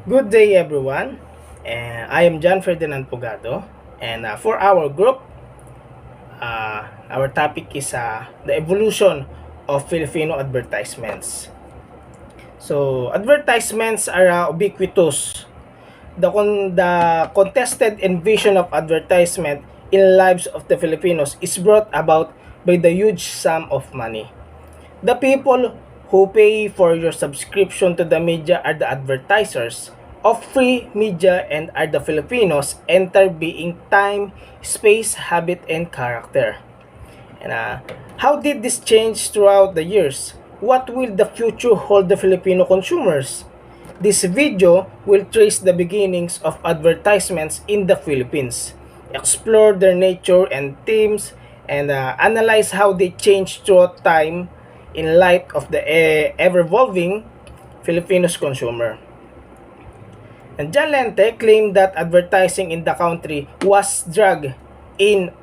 Good day, everyone. I am John Ferdinand Pugado, and for our group, our topic is the evolution of Filipino advertisements. So, advertisements are ubiquitous. The contested invasion of advertisement in lives of the Filipinos is brought about by the huge sum of money. The people who pay for your subscription to the media are the advertisers of free media and are the Filipinos enter being time, space, habit, and character. And how did this change throughout the years? What will the future hold the Filipino consumers? This video will trace the beginnings of advertisements in the Philippines, explore their nature and themes, and analyze how they change throughout time in light of the ever-evolving Filipinos consumer. And John Lente claimed that advertising in the country was dragged in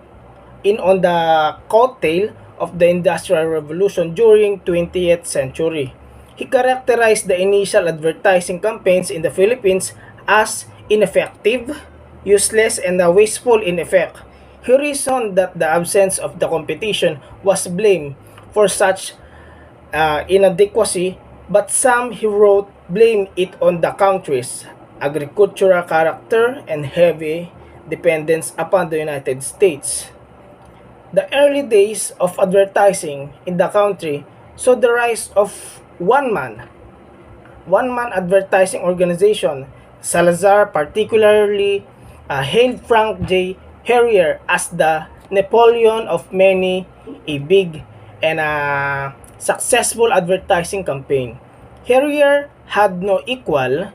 on the coattail of the Industrial Revolution during 20th century. He characterized the initial advertising campaigns in the Philippines as ineffective, useless, and wasteful in effect. He reasoned that the absence of the competition was blamed for such inadequacy, but some, he wrote, blame it on the country's agricultural character and heavy dependence upon the United States. The early days of advertising in the country saw the rise of one-man advertising organization. Salazar particularly hailed Frank J. Harrier as the Napoleon of many, a big and successful advertising campaign. Harrier had no equal,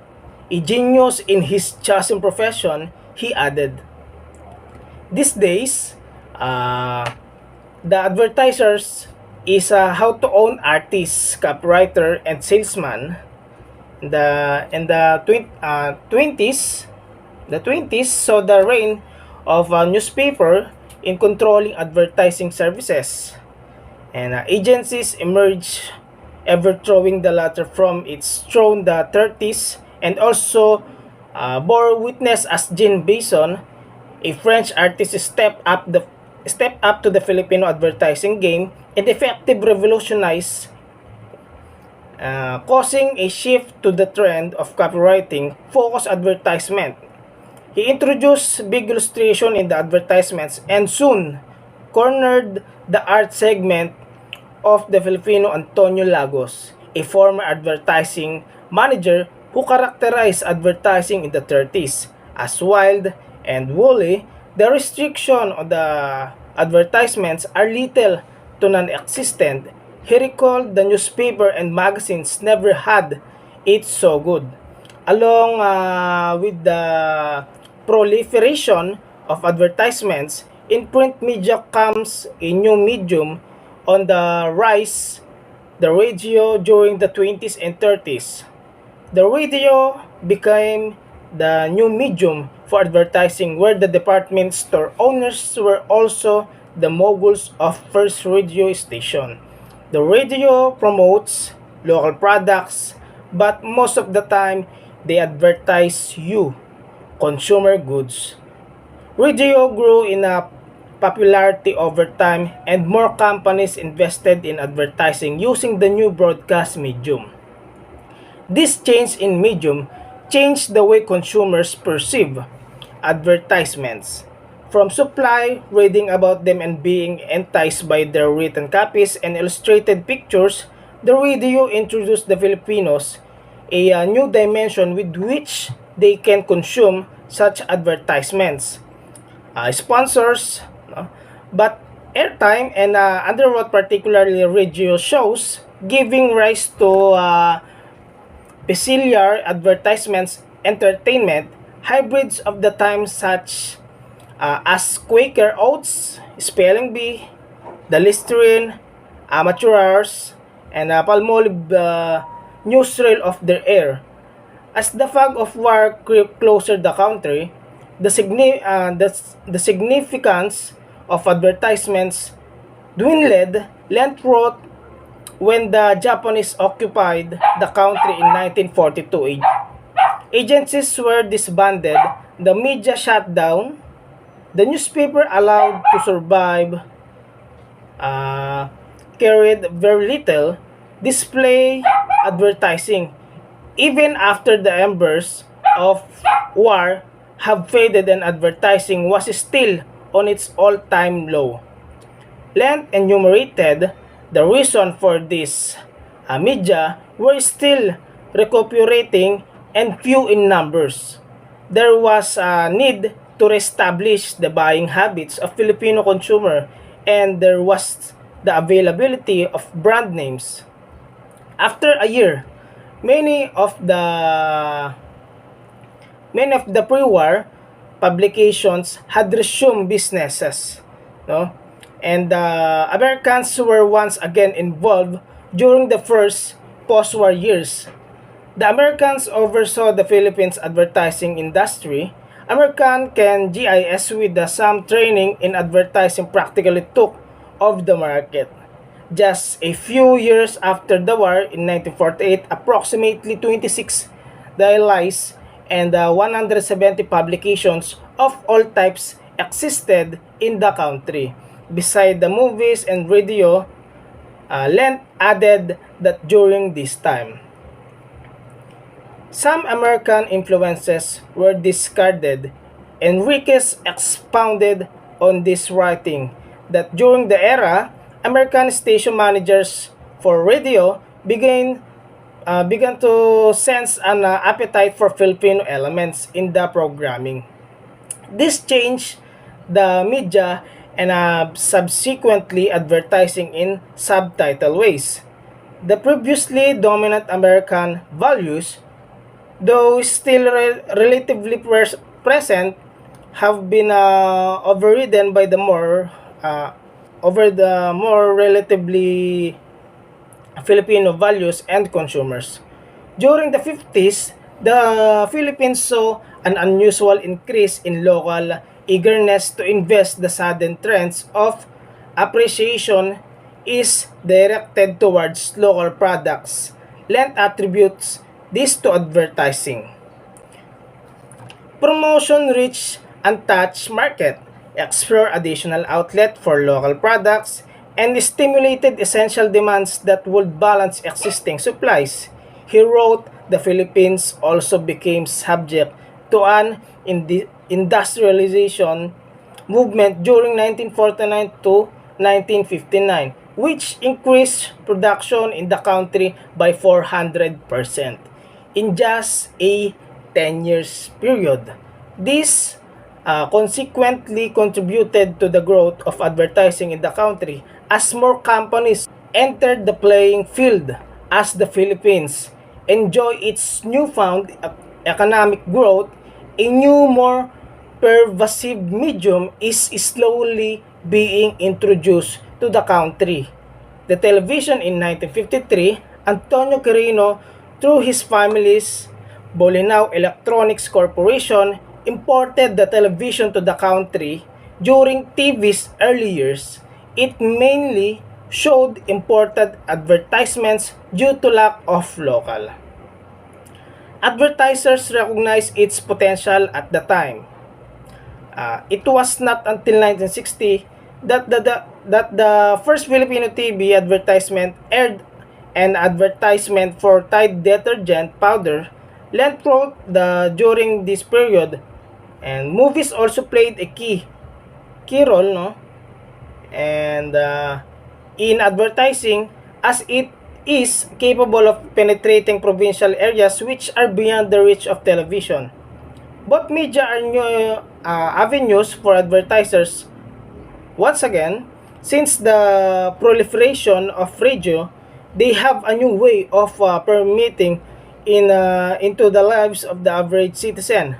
a genius in his chosen profession, he added. These days, the advertisers is how to own artist, copywriter, and salesman. The 20s, saw the reign of a newspaper in controlling advertising services, and agencies emerged, overthrowing the latter from its throne. The 30s and also bore witness as Jean Basson, a French artist, stepped up to the Filipino advertising game and effectively revolutionized, causing a shift to the trend of copywriting focused advertisement. He introduced big illustration in the advertisements and soon cornered the art segment of the Filipino Antonio Lagos, a former advertising manager who characterized advertising in the 30s as wild and woolly. The restriction on the advertisements are little to non-existent. He recalled the newspaper and magazines never had it so good. Along with the proliferation of advertisements, in print media comes a new medium on the rise, the radio during the 20s and 30s. The radio became the new medium for advertising, where the department store owners were also the moguls of first radio station. The radio promotes local products, but most of the time they advertise you, consumer goods. Radio grew in a popularity over time and more companies invested in advertising using the new broadcast medium. This change in medium changed the way consumers perceive advertisements. From supply, reading about them and being enticed by their written copies and illustrated pictures, the radio introduced the Filipinos a new dimension with which they can consume such advertisements. Sponsors, no? But airtime and underwrote particularly radio shows, giving rise to peculiar advertisements, entertainment, hybrids of the time such as Quaker Oats, Spelling Bee, the Listerine, Amateur Hours, and Palmolive newsreel of their air. As the fog of war crept closer the country, the significance of advertisements dwindled. Lent wrote, when the Japanese occupied the country in 1942, Agencies were disbanded, the media shut down, the newspaper allowed to survive uh, carried very little display advertising. Even after the embers of war have faded and advertising was still on its all-time low. Lent enumerated the reason for this media were still recuperating and few in numbers. There was a need to reestablish the buying habits of Filipino consumer, and there was the availability of brand names. After a year, many of the many of the pre-war publications had resumed businesses, no? And Americans were once again involved during the first post-war years. The Americans oversaw the Philippines advertising industry. American can GIS with some training in advertising practically took of the market. Just a few years after the war in 1948, approximately 26 dialysis and 170 publications of all types existed in the country. Beside the movies and radio, Lent added that during this time, some American influences were discarded. Enriquez expounded on this, writing that during the era, American station managers for radio began to sense an appetite for Filipino elements in the programming. This changed the media and subsequently advertising in subtitle ways. The previously dominant American values, though still relatively present, have been overridden by the more relatively Filipino values and consumers. During the 50s, the Philippines saw an unusual increase in local eagerness to invest. The sudden trends of appreciation is directed towards local products. Lent attributes this to advertising. Promotion reached untouched market, explore additional outlet for local products, and stimulated essential demands that would balance existing supplies. He wrote, the Philippines also became subject to an industrialization movement during 1949 to 1959, which increased production in the country by 400% in just a 10 years period. This consequently contributed to the growth of advertising in the country as more companies entered the playing field. As the Philippines enjoy its newfound economic growth, a new, more pervasive medium is slowly being introduced to the country. The television in 1953, Antonio Quirino, through his family's Bolinao Electronics Corporation, imported the television to the country. During TV's early years, it mainly showed imported advertisements due to lack of local. Advertisers recognized its potential at the time. It was not until 1960 that the first Filipino TV advertisement aired an advertisement for Tide detergent powder. Lent wrote during this period, and movies also played a key role, no? And in advertising, as it is capable of penetrating provincial areas which are beyond the reach of television. Both media are new avenues for advertisers. Once again, since the proliferation of radio, they have a new way of permeating into the lives of the average citizen.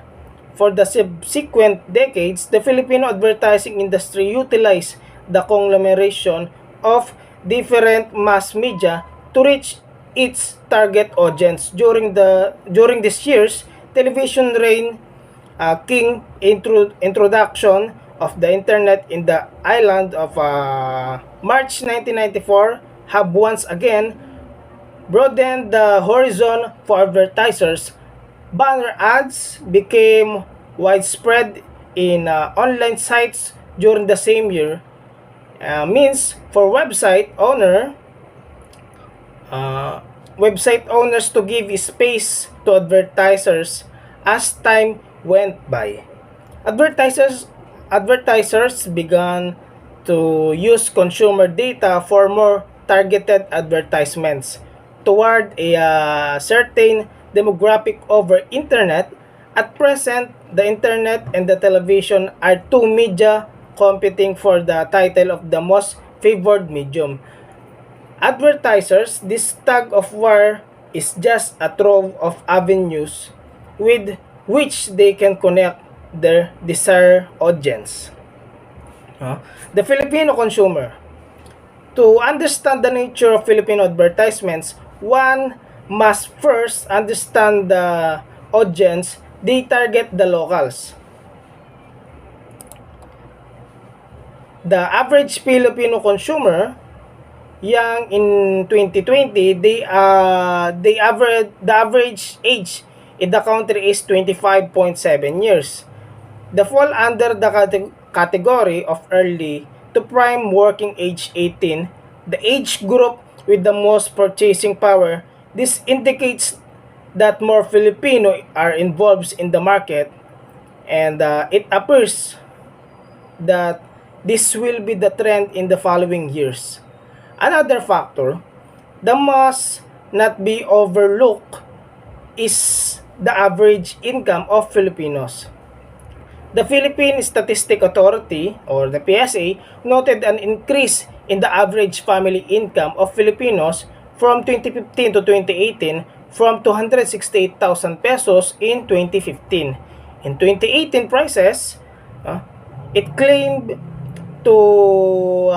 For the subsequent decades, the Filipino advertising industry utilized the conglomeration of different mass media to reach its target audience. During these years, television reigned king. Introduction of the internet in the island of March 1994 have once again broadened the horizon for advertisers. Banner ads became widespread in online sites during the same year. Means for uh, website owners to give space to advertisers as time went by. Advertisers advertisers began to use consumer data for more targeted advertisements toward a certain demographic over internet. At present, the internet and the television are two media competing for the title of the most favored medium. Advertisers, this tug of war is just a trove of avenues with which they can connect their desired audience. The Filipino consumer. To understand the nature of Filipino advertisements, one must first understand the audience they target, the locals. The average Filipino consumer, young in 2020, the average age in the country is 25.7 years. They fall under the category of early to prime working age 18, the age group with the most purchasing power. This indicates that more Filipino are involved in the market, and it appears that this will be the trend in the following years. Another factor that must not be overlooked is the average income of Filipinos. The Philippine Statistic Authority, or the PSA, noted an increase in the average family income of Filipinos from 2015 to 2018 from 268,000 pesos in 2015. In 2018 prices, it claimed to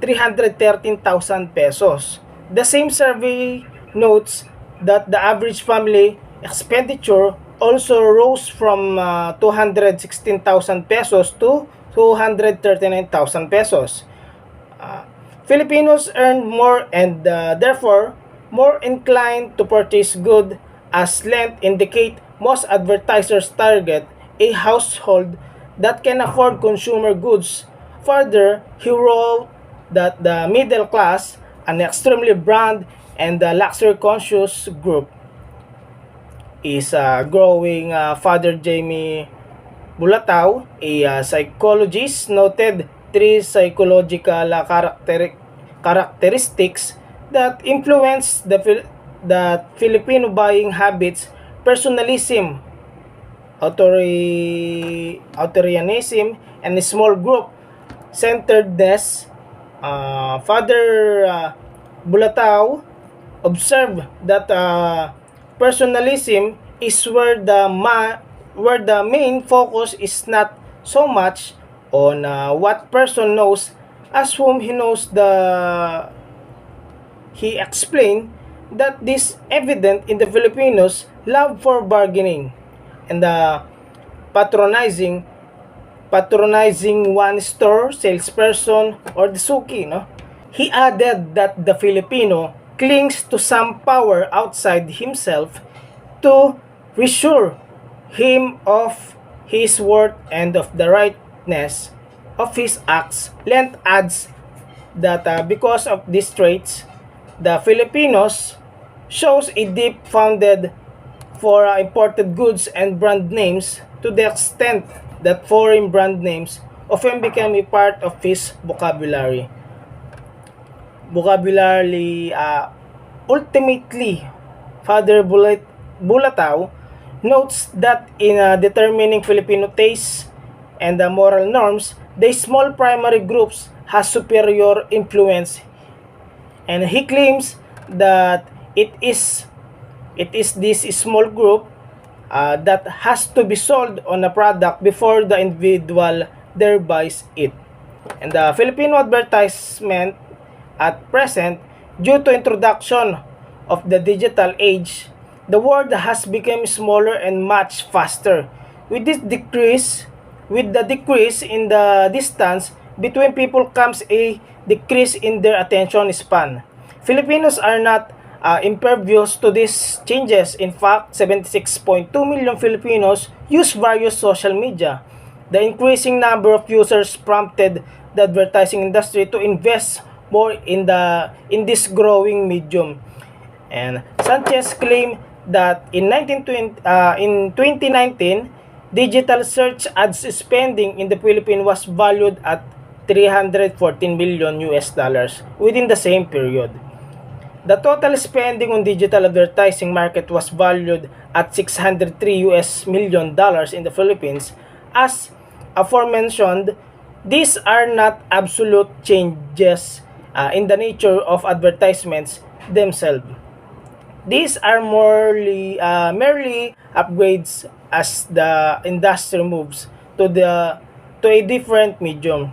313,000 pesos. The same survey notes that the average family expenditure also rose from 216,000 pesos to 239,000 pesos. Filipinos earn more and therefore more inclined to purchase good, as length indicate most advertisers target a household that can afford consumer goods. Further, he wrote that the middle class, an extremely brand and luxury conscious group, is growing. Father Jamie Bulatao, a psychologist, noted three psychological characteristics that influence the Filipino buying habits: personalism, authoritarianism, and small group centeredness. Father Bulatao observed that personalism is where the main focus is not so much on what person knows as whom he knows. He explained that this evident in the Filipinos' love for bargaining and patronizing patronizing one store salesperson or the suki. He added that the Filipino clings to some power outside himself to reassure him of his worth and of the rightness of his acts. Lent adds that because of these traits, the Filipinos shows a deep founded for imported goods and brand names, to the extent that foreign brand names often became a part of his vocabulary. Ultimately, Father Bulatao notes that in determining Filipino tastes and the moral norms, the small primary groups has superior influence, and he claims that it is this small group that has to be sold on a product before the individual there buys it. And the Filipino advertisement at present, due to introduction of the digital age, the world has become smaller and much faster. With the decrease in the distance between people comes a decrease in their attention span. Filipinos are not impervious to these changes. In fact, 76.2 million Filipinos use various social media. The increasing number of users prompted the advertising industry to invest more in this growing medium. And Sanchez claimed that in 2019, digital search ads spending in the Philippines was valued at 314 million US dollars within the same period. The total spending on digital advertising market was valued at 603 US million dollars in the Philippines. As aforementioned, these are not absolute changes in the nature of advertisements themselves. These are merely upgrades as the industry moves to a different medium.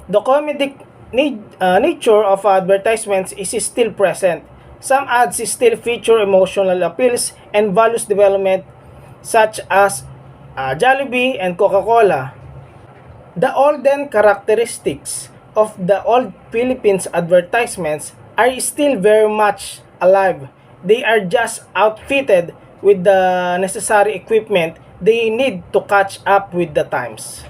The comedic nature of advertisements is still present. Some ads still feature emotional appeals and values development, such as Jollibee and Coca-Cola. The olden characteristics of the old Philippines advertisements are still very much alive. They are just outfitted with the necessary equipment they need to catch up with the times.